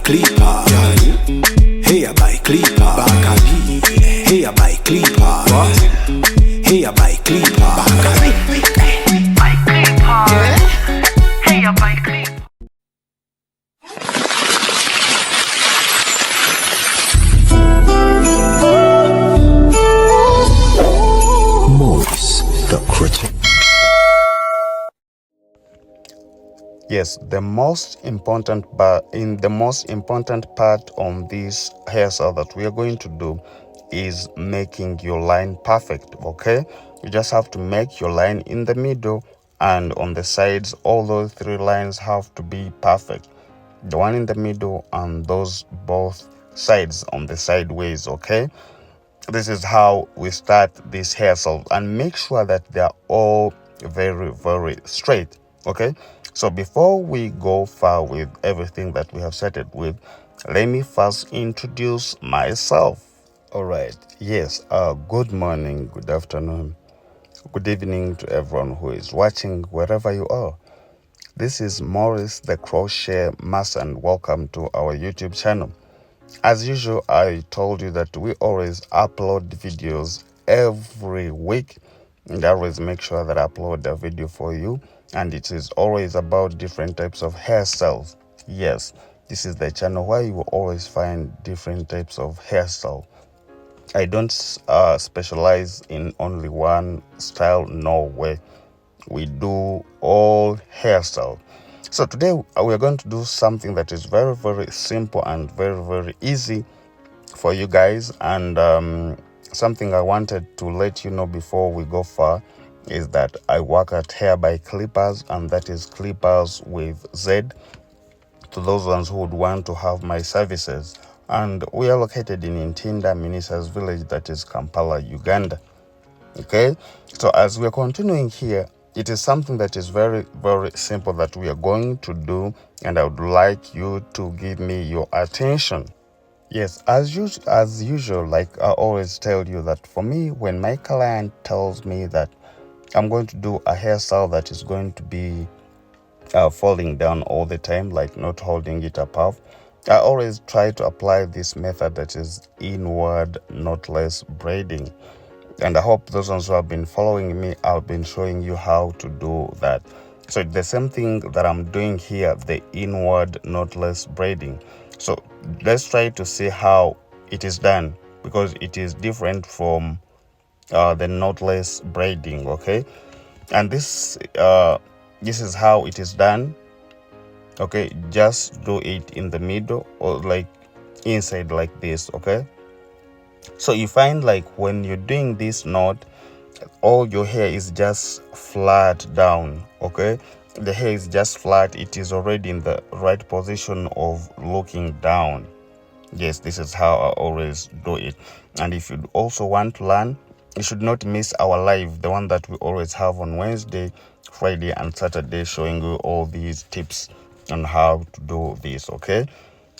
clipper. Hey, I buy clipper. Bakabi. Hey, I buy clipper. What? Hey, I buy clipper. Bakabi. Buy clipper. Hey, I buy clipper. The Crocheting. Yes, the most important part on this hairstyle that we are going to do is making your line perfect. Okay, you just have to make your line in the middle and on the sides. All those three lines have to be perfect, the one in the middle and those both sides on the sideways. Okay, this is how we start this hairstyle, and make sure that they are all very, very straight. Okay, so before we go far with everything that we have started with, let me first introduce myself. All right, yes, good morning, good afternoon, good evening to everyone who is watching wherever you are. This is Maurice the Crochet Master, and welcome to our YouTube channel. As usual, I told you that we always upload videos every week, and I always make sure that I upload a video for you, and it is always about different types of hairstyles. Yes, this is the channel where you will always find different types of hairstyle. I don't specialize in only one style, no way. We do all hairstyle. So today we're going to do something that is very, very simple and very, very easy for you guys. And something I wanted to let you know before we go far is that I work at Hair by Clippers, and that is Clippers with Z, to those ones who would want to have my services. And we are located in Intinda, Ministers Village, that is Kampala, Uganda. Okay, so as we're continuing here, it is something that is very, very simple that we are going to do, and I would like you to give me your attention. Yes, as usual, like I always tell you, that for me, when my client tells me that I'm going to do a hairstyle that is going to be falling down all the time, like not holding it above, I always try to apply this method that is inward knotless braiding. And I hope those ones who have been following me, I've been showing you how to do that. So the same thing that I'm doing here, the inward knotless braiding. So let's try to see how it is done, because it is different from the knotless braiding. Okay, and this is how it is done. Okay, just do it in the middle or like inside like this. Okay, so you find like when you're doing this knot, all your hair is just flat down. Okay, the hair is just flat, it is already in the right position of looking down. Yes, this is how I always do it. And if you also want to learn, you should not miss our live, the one that we always have on Wednesday, Friday and Saturday, showing you all these tips on how to do this. Okay,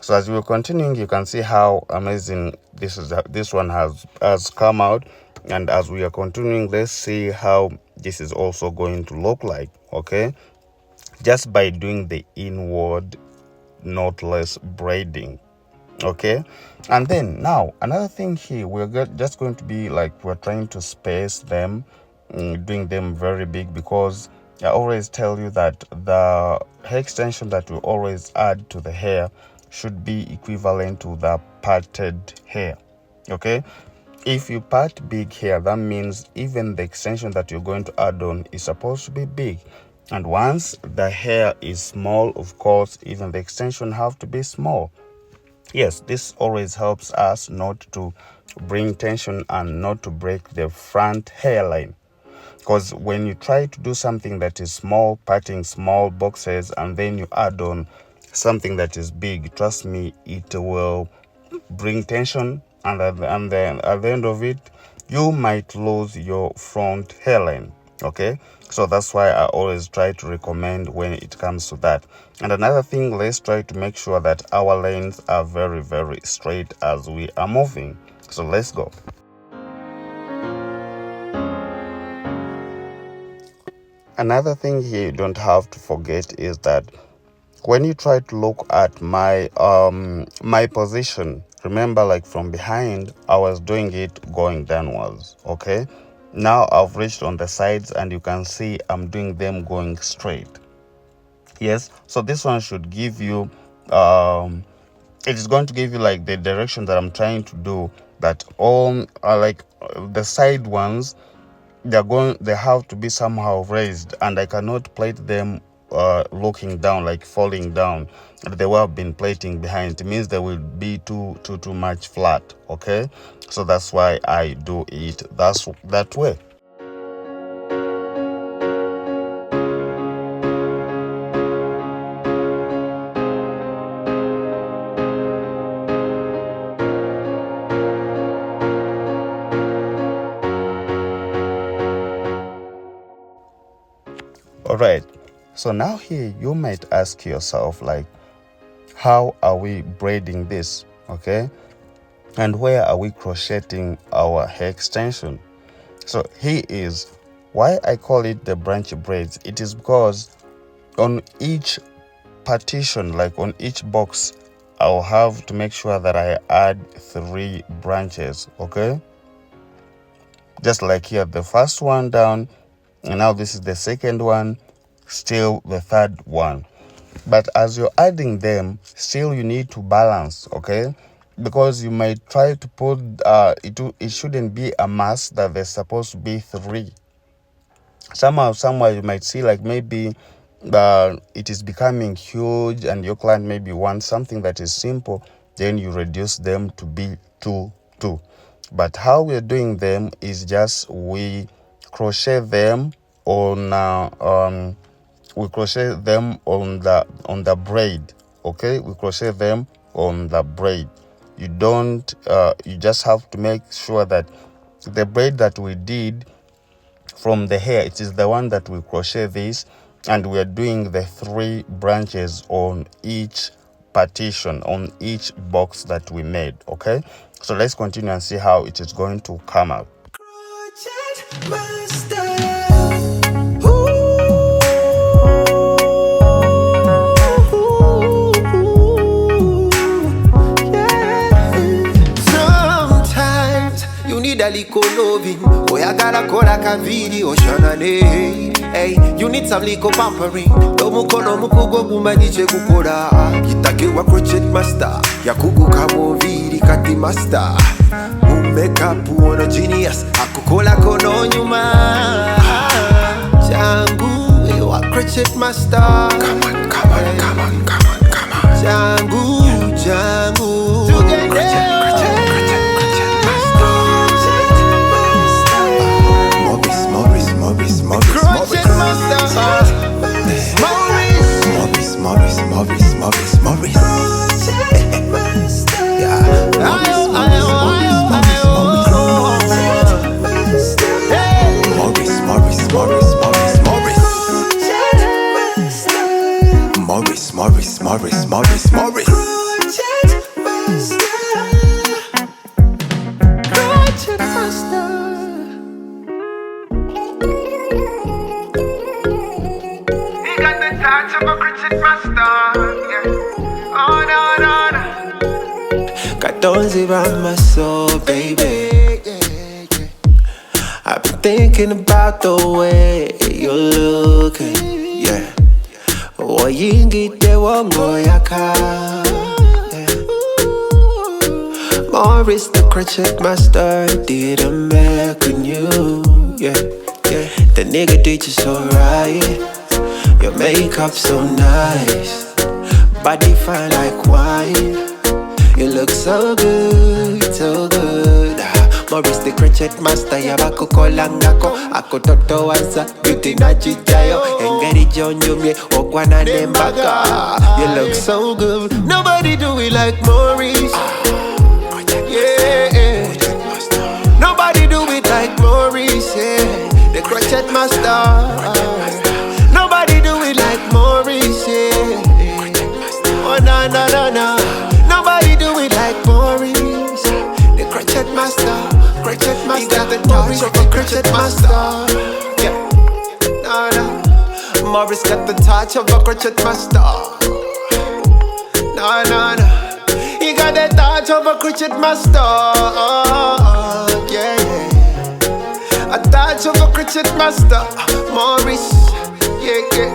so as we're continuing, you can see how amazing this one has come out. And as we are continuing, let's see how this is also going to look like. Okay, just by doing the inward knotless braiding. Okay, and then now another thing here, we're just going to be like, we're trying to space them, doing them very big, because I always tell you that the hair extension that we always add to the hair should be equivalent to the parted hair. Okay, if you part big hair, that means even the extension that you're going to add on is supposed to be big. And once the hair is small, of course, even the extension have to be small. Yes, this always helps us not to bring tension and not to break the front hairline. Because when you try to do something that is small, parting small boxes, and then you add on something that is big, trust me, it will bring tension, and then at the end of it, you might lose your front hairline. Okay, so that's why I always try to recommend when it comes to that. And another thing, let's try to make sure that our lines are very, very straight as we are moving. So let's go. Another thing here you don't have to forget is that when you try to look at my my position, remember, like from behind I was doing it going downwards. Okay, now I've reached on the sides and you can see I'm doing them going straight. Yes, so this one should give you it is going to give you like the direction that I'm trying to do, that all the side ones, they have to be somehow raised, and I cannot plait them looking down, like falling down the way I've been plating behind. It means they will be too much flat. Okay, so that's why I do it that way. All right, so now here you might ask yourself, like, how are we braiding this? Okay, and where are we crocheting our hair extension? So here is why I call it the branchy braids. It is because on each partition, like on each box, I'll have to make sure that I add 3 branches. Okay, just like here, the first one down, and now this is the second one, still the third one. But as you're adding them, still you need to balance. Okay, because you might try to put it shouldn't be a mass that there's supposed to be 3. Somewhere you might see like maybe it is becoming huge and your client maybe wants something that is simple, then you reduce them to be 2. But how we're doing them is just we crochet them on the braid. Okay, we crochet them on the braid. You don't you just have to make sure that the braid that we did from the hair, it is the one that we crochet this, and we are doing the 3 branches on each partition, on each box that we made. Okay, so let's continue and see how it is going to come out. A little loving, oh, I gotta call like a video, Shanane. Hey, you need some little pampering. No muko go bumaniche kukora. Kitake wa crochet master, yakugu kamo viri kati master. Makeup uono genius, akukola kono nyuma. Jangu, wa crochet master. Come on. Jangu. Together. Morris. Don't around my soul, baby. I've been thinking about the way you're looking, yeah. Oyingi te wangoyaka, Morris the crochet master did a make on you, yeah. The nigga did you so right. Your makeup so nice, body fine like wine. You look so good. Morris the crochet master, yabako kolangako. Ako toto wansa, beauty na chichayo. Engeri jonyumye, okwana nembaga. You look so good. Nobody do it like Morris. Yeah. Nobody do it like Morris, yeah. The crochet master. Nobody do it like Morris, yeah. Oh, no. Nobody do it like Morris, the crochet master. He got the touch of a crochet master. Yeah, no. Morris got the touch of a crochet master. No, no, no. He got the touch of a crochet master. Yeah, yeah. A touch of a crochet master. Morris. Yeah, yeah.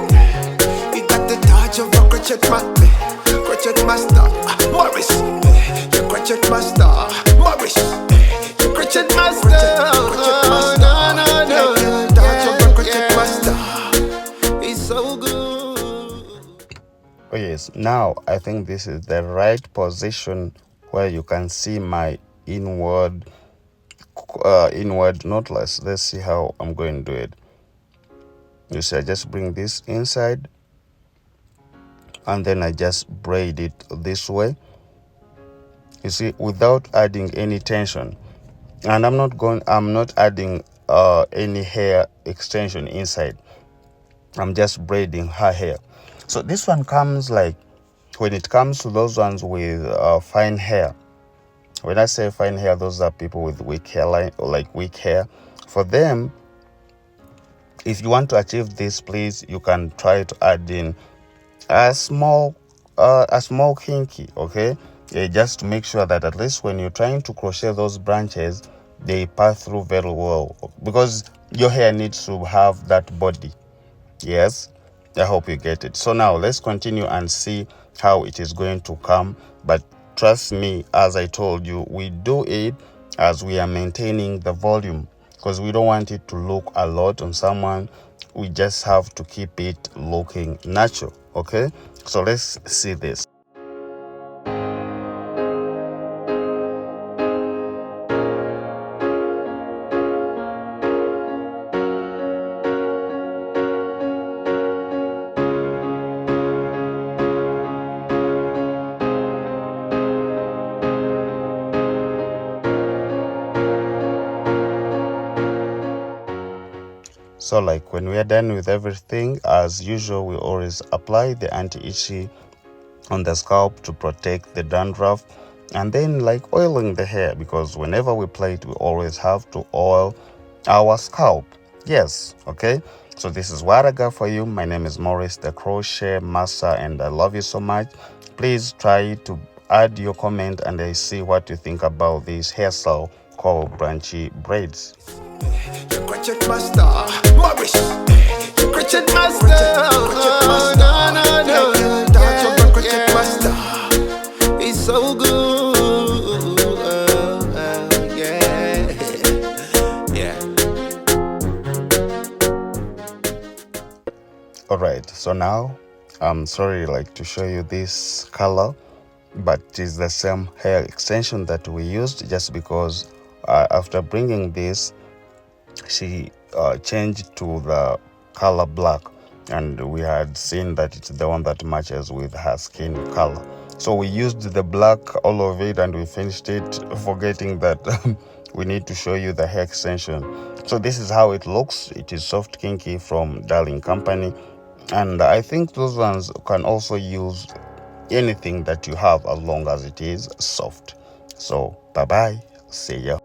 He got the touch of a crochet master. Crochet master. Morris. Your crochet master. Morris. Your crochet master. Crochet master. No, no, no. Touch of a crochet master. He's so good. Oh yes, now I think this is the right position where you can see my inward knotless. Let's see how I'm going to do it. You see, I just bring this inside and then I just braid it this way, you see, without adding any tension. And I'm not adding any hair extension inside. I'm just braiding her hair. So this one comes like, when it comes to those ones with fine hair, when I say fine hair, those are people with weak hairline or like weak hair. For them, if you want to achieve this, please, you can try to add in a small kinky, okay? Just to make sure that at least when you're trying to crochet those branches, they pass through very well, because your hair needs to have that body. Yes, I hope you get it. So now let's continue and see how it is going to come. But trust me, as I told you, we do it as we are maintaining the volume, because we don't want it to look a lot on someone. We just have to keep it looking natural. Okay, so let's see this. So like when we are done with everything, as usual, we always apply the anti-itchy on the scalp to protect the dandruff, and then like oiling the hair, because whenever we play it, we always have to oil our scalp. Yes, okay. So this is what I got for you. My name is Morris, the crochet master, and I love you so much. Please try to add your comment and I see what you think about this hairstyle called branchy braids. Your crochet master, Morris. Your crochet master, crochet master. No, no, no. Touch of a crochet master. It's so good. Yeah, yeah. All right. So now, I'm sorry, like to show you this color, but it's the same hair extension that we used, just because after bringing this, she changed to the color black, and we had seen that it's the one that matches with her skin color. So we used the black, all of it, and we finished it, forgetting that we need to show you the hair extension. So this is how it looks. It is soft kinky from Darling Company, and I think those ones can also use anything that you have as long as it is soft. So bye bye, see ya.